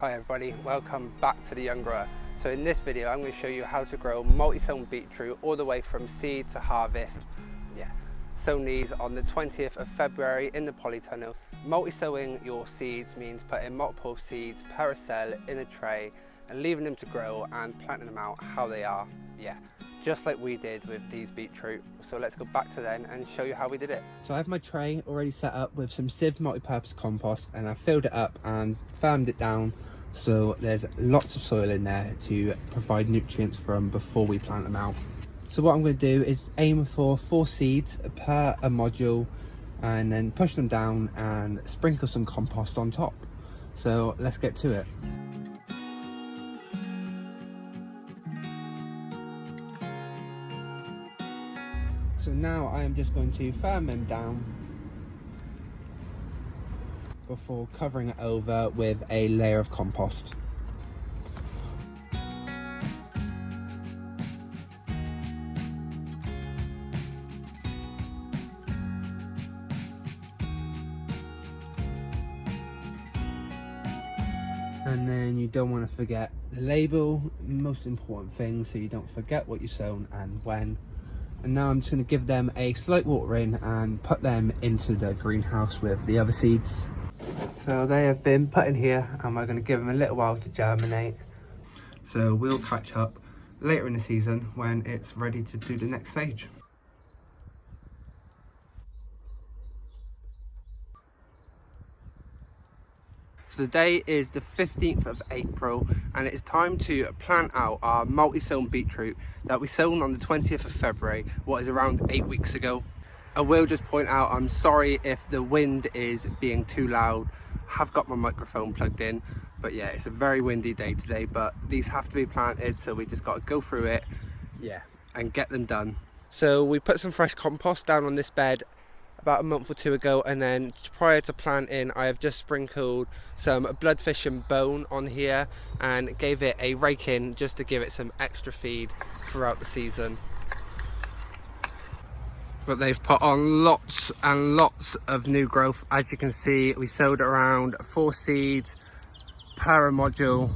Hi everybody, welcome back to the Young Grower. So in this video I'm going to show you how to grow multi-sown beetroot all the way from seed to harvest. Sown these on the 20th of February in the polytunnel. Multi-sowing your seeds means putting multiple seeds per cell in a tray and leaving them to grow and planting them out how they are. Just like we did with these beetroot. So let's go back to then and show you how we did it. So I have my tray already set up with some sieve multi-purpose compost, and I filled it up and firmed it down so there's lots of soil in there to provide nutrients from before we plant them out. So what I'm going to do is aim for 4 seeds per a module and then push them down and sprinkle some compost on top. So let's get to it. So now I am just going to firm them down before covering it over with a layer of compost. And then you don't want to forget the label, most important thing, so you don't forget what you sown and when. And now I'm just going to give them a slight watering and put them into the greenhouse with the other seeds. So they have been put in here and we're going to give them a little while to germinate. So we'll catch up later in the season when it's ready to do the next stage. So the day is the 15th of April and it's time to plant out our multi-sown beetroot that we sown on the 20th of February, what is around 8 weeks ago. I will just point out, I'm sorry if the wind is being too loud. I have got my microphone plugged in, but yeah, it's a very windy day today, but these have to be planted, so we just got to go through it, and get them done. So we put some fresh compost down on this bed about a month or 2 ago, and then prior to planting I have just sprinkled some bloodfish and bone on here and gave it a rake in just to give it some extra feed throughout the season. But they've put on lots and lots of new growth. As you can see, we sowed around 4 seeds per module.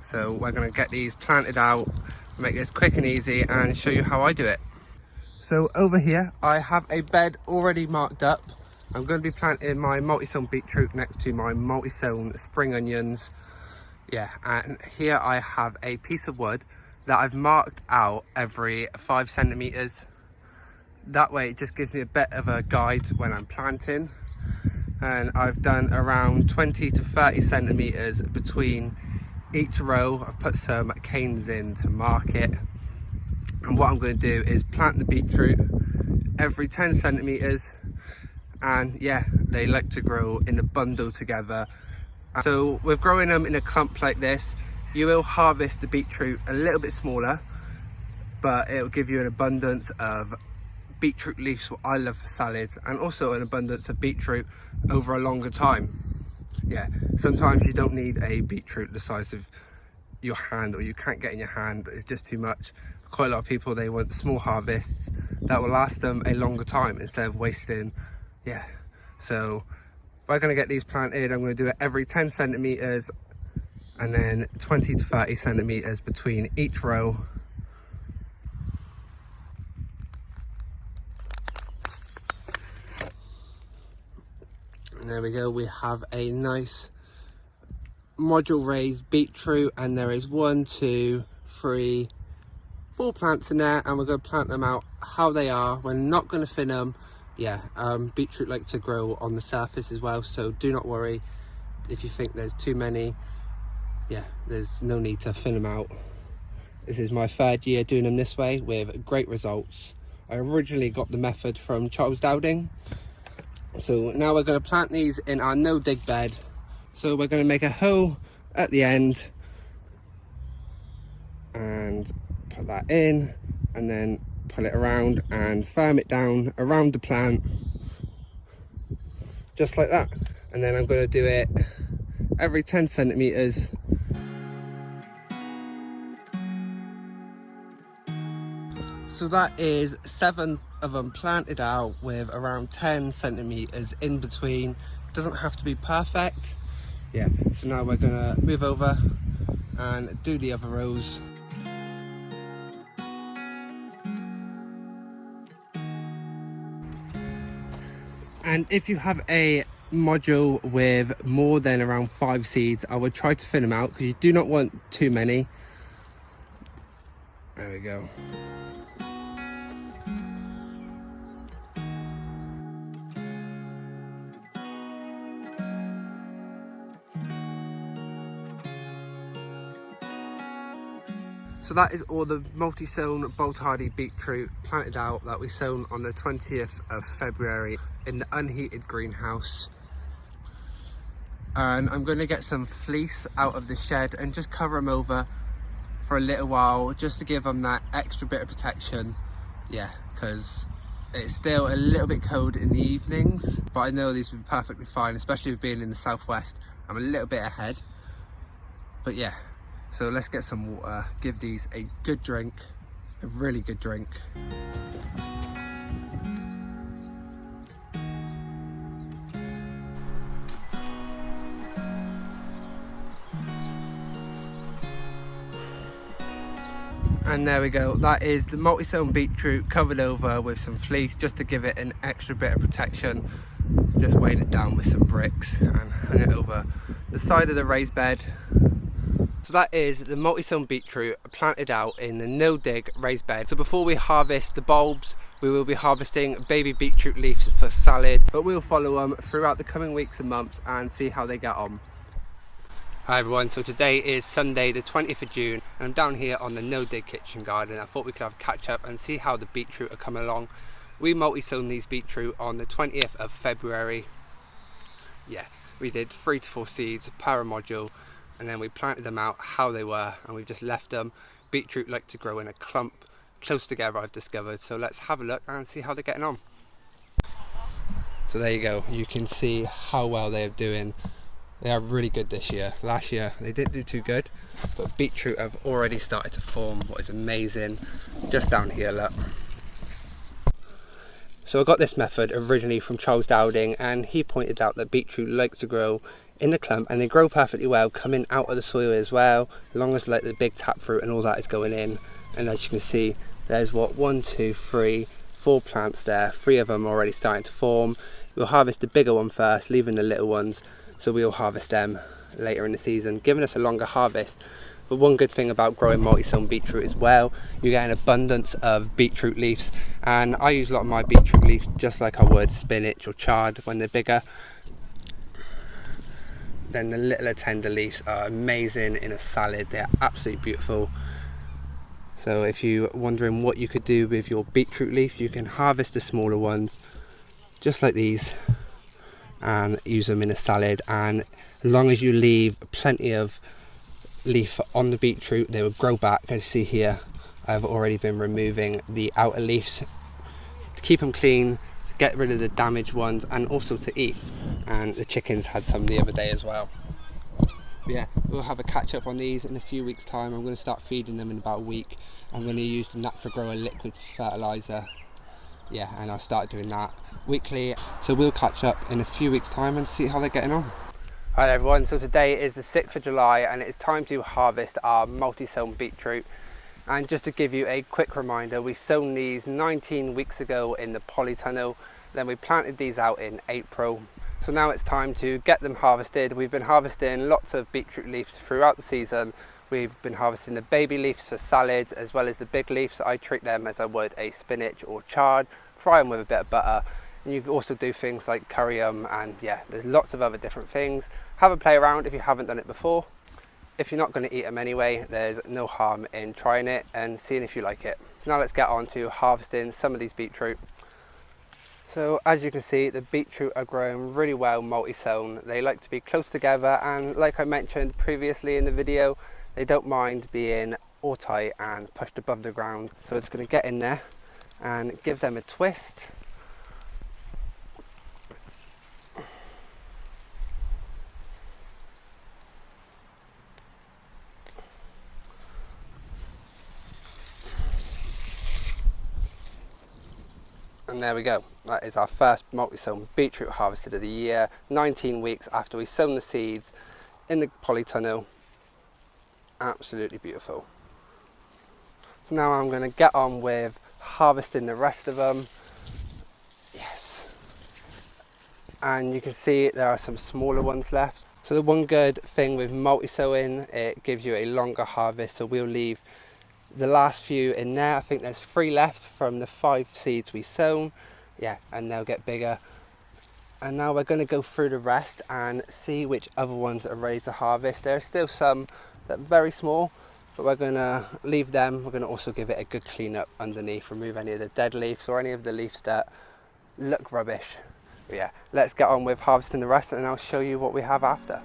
So we're going to get these planted out, make this quick and easy and show you how I do it. So over here I have a bed already marked up. I'm going to be planting my multi-sown beetroot next to my multi-sown spring onions. And here I have a piece of wood that I've marked out every 5 centimeters. That way it just gives me a bit of a guide when I'm planting. And I've done around 20 to 30 centimeters between each row. I've put some canes in to mark it. And what I'm going to do is plant the beetroot every 10 centimeters, and they like to grow in a bundle together. So with growing them in a clump like this, you will harvest the beetroot a little bit smaller, but it will give you an abundance of beetroot leaves, what I love for salads, and also an abundance of beetroot over a longer time. Sometimes you don't need a beetroot the size of your hand, or you can't get in your hand, it's just too much. Quite a lot of people, they want small harvests that will last them a longer time instead of wasting. So we're going to get these planted. I'm going to do it every 10 centimeters and then 20 to 30 centimeters between each row. And there we go, we have a nice module raised beetroot, and there is 1, 2, 3, 4 plants in there, and we're going to plant them out how they are. We're not going to thin them. Beetroot like to grow on the surface as well, so do not worry if you think there's too many. There's no need to thin them out. This is my 3rd year doing them this way with great results. I originally got the method from Charles Dowding. So now we're going to plant these in our no dig bed. So we're going to make a hole at the end and put that in, and then pull it around and firm it down around the plant, just like that. And then I'm going to do it every 10 centimeters. So that is 7 of them planted out with around 10 centimeters in between. It doesn't have to be perfect, Yeah, so now we're gonna move over and do the other rows. And if you have a module with more than around 5 seeds, I would try to thin them out because you do not want too many. There we go. So that is all the multi-sown bolt hardy beetroot planted out that we sown on the 20th of February in the unheated greenhouse. And I'm going to get some fleece out of the shed and just cover them over for a little while just to give them that extra bit of protection. Yeah, because it's still a little bit cold in the evenings, but I know these will be perfectly fine, especially with being in the southwest. I'm a little bit ahead, but yeah. So let's get some water, give these a good drink, a really good drink. And there we go, that is the multi-sown beetroot covered over with some fleece just to give it an extra bit of protection. Just weighing it down with some bricks and hung it over the side of the raised bed. So that is the multi-sown beetroot planted out in the no-dig raised bed. So before we harvest the bulbs, we will be harvesting baby beetroot leaves for salad, but we'll follow them throughout the coming weeks and months and see how they get on. Hi everyone, so today is Sunday the 20th of June and I'm down here on the no-dig kitchen garden. I thought we could have a catch up and see how the beetroot are coming along. We multi-sown these beetroot on the 20th of February. Yeah, we did 3 to 4 seeds per module, and then we planted them out how they were, and we've just left them. Beetroot like to grow in a clump close together, I've discovered, so let's have a look and see how they're getting on. So there you go, you can see how well they're doing. They are really good this year. Last year they didn't do too good, but beetroot have already started to form, what is amazing. Just down here, look. So I got this method originally from Charles Dowding, and he pointed out that beetroot likes to grow in the clump, and they grow perfectly well coming out of the soil as well, as long as like the big tap fruit and all that is going in. And as you can see, there's what, 1, 2, 3, 4 plants there. 3 of them already starting to form. We'll harvest the bigger one first, leaving the little ones, so we'll harvest them later in the season, giving us a longer harvest. But one good thing about growing multi-sown beetroot as well, you get an abundance of beetroot leaves, and I use a lot of my beetroot leaves just like I would spinach or chard when they're bigger. Then the littler tender leaves are amazing in a salad. They're absolutely beautiful. So if you're wondering what you could do with your beetroot leaf, you can harvest the smaller ones just like these and use them in a salad, and as long as you leave plenty of leaf on the beetroot, they will grow back. As you see here, I've already been removing the outer leaves to keep them clean, to get rid of the damaged ones, and also to eat. And the chickens had some the other day as well. But yeah, we'll have a catch up on these in a few weeks time. I'm going to start feeding them in about a week. I'm going to use the Natural Grower liquid fertilizer. Yeah, and I'll start doing that weekly. So we'll catch up in a few weeks time and see how they're getting on. Hi everyone, so today is the 6th of July and it's time to harvest our multi-sown beetroot. And just to give you a quick reminder, we sown these 19 weeks ago in the polytunnel, then we planted these out in April. So now it's time to get them harvested. We've been harvesting lots of beetroot leaves throughout the season. We've been harvesting the baby leaves for salads as well as the big leaves. I treat them as I would a spinach or chard, fry them with a bit of butter. And you can also do things like curry them, and yeah, there's lots of other different things. Have a play around if you haven't done it before. If you're not going to eat them anyway, there's no harm in trying it and seeing if you like it. So now let's get on to harvesting some of these beetroot. So as you can see, the beetroot are growing really well multi-sown. They like to be close together, and like I mentioned previously in the video, they don't mind being all tight and pushed above the ground. So it's going to get in there and give them a twist. And there we go, that is our first multi-sown beetroot harvested of the year, 19 weeks after we sown the seeds. in the polytunnel. Absolutely beautiful. So now I'm going to get on with harvesting the rest of them. Yes. And you can see there are some smaller ones left. So the one good thing with multi-sowing, it gives you a longer harvest. So we'll leave the last few in there. I think there's 3 left from the 5 seeds we sown. Yeah, and they'll get bigger. And now we're going to go through the rest and see which other ones are ready to harvest. There are still some that are very small, but we're going to leave them. We're going to also give it a good clean up underneath, remove any of the dead leaves or any of the leaves that look rubbish. But yeah, let's get on with harvesting the rest and I'll show you what we have after.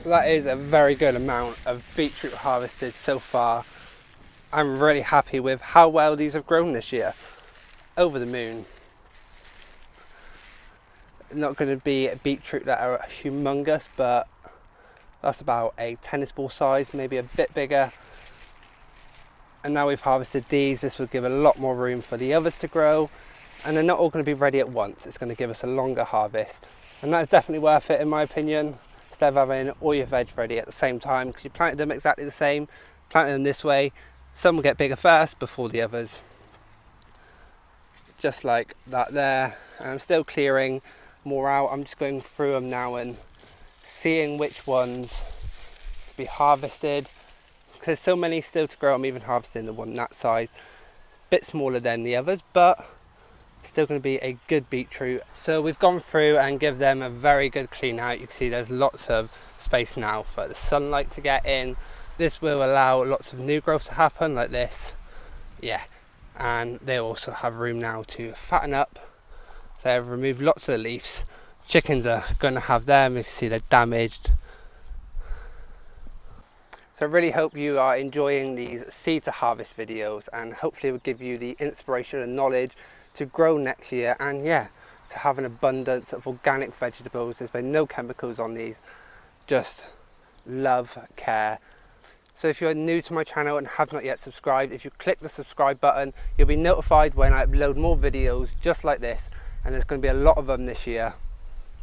So that is a very good amount of beetroot harvested so far. I'm really happy with how well these have grown this year. Over the moon. Not going to be beetroot that are humongous, but that's about a tennis ball size, maybe a bit bigger. And now we've harvested these, this will give a lot more room for the others to grow, and they're not all going to be ready at once. It's going to give us a longer harvest, and that is definitely worth it in my opinion, instead of having all your veg ready at the same time, because you planted them exactly the same, planted them this way, some will get bigger first before the others. Just like that there. And I'm still clearing more out. I'm just going through them now and seeing which ones to be harvested, because there's so many still to grow. I'm even harvesting the one that size, bit smaller than the others, but still going to be a good beetroot. So we've gone through and give them a very good clean out. You can see there's lots of space now for the sunlight to get in. This will allow lots of new growth to happen like this. Yeah. And they also have room now to fatten up. So I've removed lots of the leaves. Chickens are going to have them. You can see they're damaged. So I really hope you are enjoying these seed to harvest videos, and hopefully it will give you the inspiration and knowledge to grow next year, and yeah, to have an abundance of organic vegetables. There's been no chemicals on these, just love, care. So if you're new to my channel and have not yet subscribed, if you click the subscribe button, you'll be notified when I upload more videos just like this, and there's going to be a lot of them this year.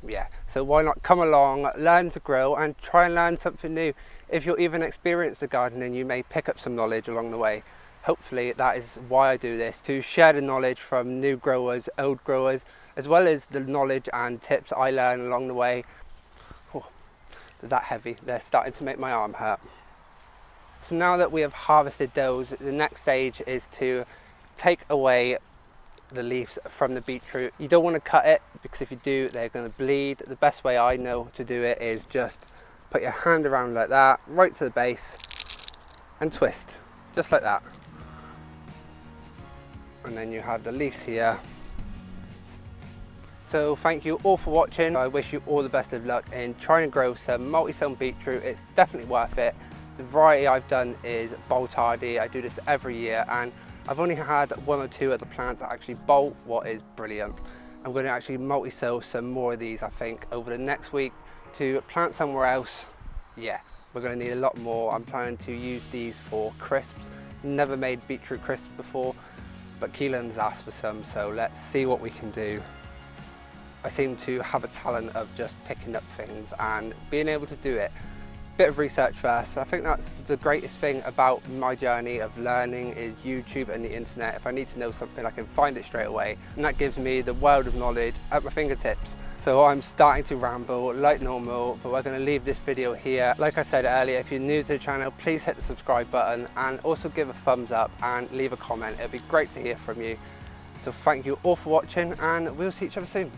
Yeah, so why not come along, learn to grow and try and learn something new. If you're even experienced in gardening, you may pick up some knowledge along the way. Hopefully that is why I do this, to share the knowledge from new growers, old growers, as well as the knowledge and tips I learn along the way. Oh, they're that heavy, they're starting to make my arm hurt. So now that we have harvested those, the next stage is to take away the leaves from the beetroot. You don't want to cut it, because if you do, they're going to bleed. The best way I know to do it is just put your hand around like that, right to the base, and twist, just like that. And then you have the leaves here. So thank you all for watching. I wish you all the best of luck in trying to grow some multi-sown beetroot. It's definitely worth it. The variety I've done is bolt hardy. I do this every year, and I've only had 1 or 2 of the plants that actually bolt, what is brilliant. I'm going to actually multi-sow some more of these, I think, over the next week to plant somewhere else. Yeah, we're going to need a lot more. I'm planning to use these for crisps. Never made beetroot crisps before, but Keelan's asked for some, so let's see what we can do. I seem to have a talent of just picking up things and being able to do it. Bit of research first. I think that's the greatest thing about my journey of learning is YouTube and the internet. If I need to know something, I can find it straight away, and that gives me the world of knowledge at my fingertips. So I'm starting to ramble like normal, but we're going to leave this video here. Like I said earlier, if you're new to the channel, please hit the subscribe button and also give a thumbs up and leave a comment. It'd be great to hear from you. So thank you all for watching, and we'll see each other soon.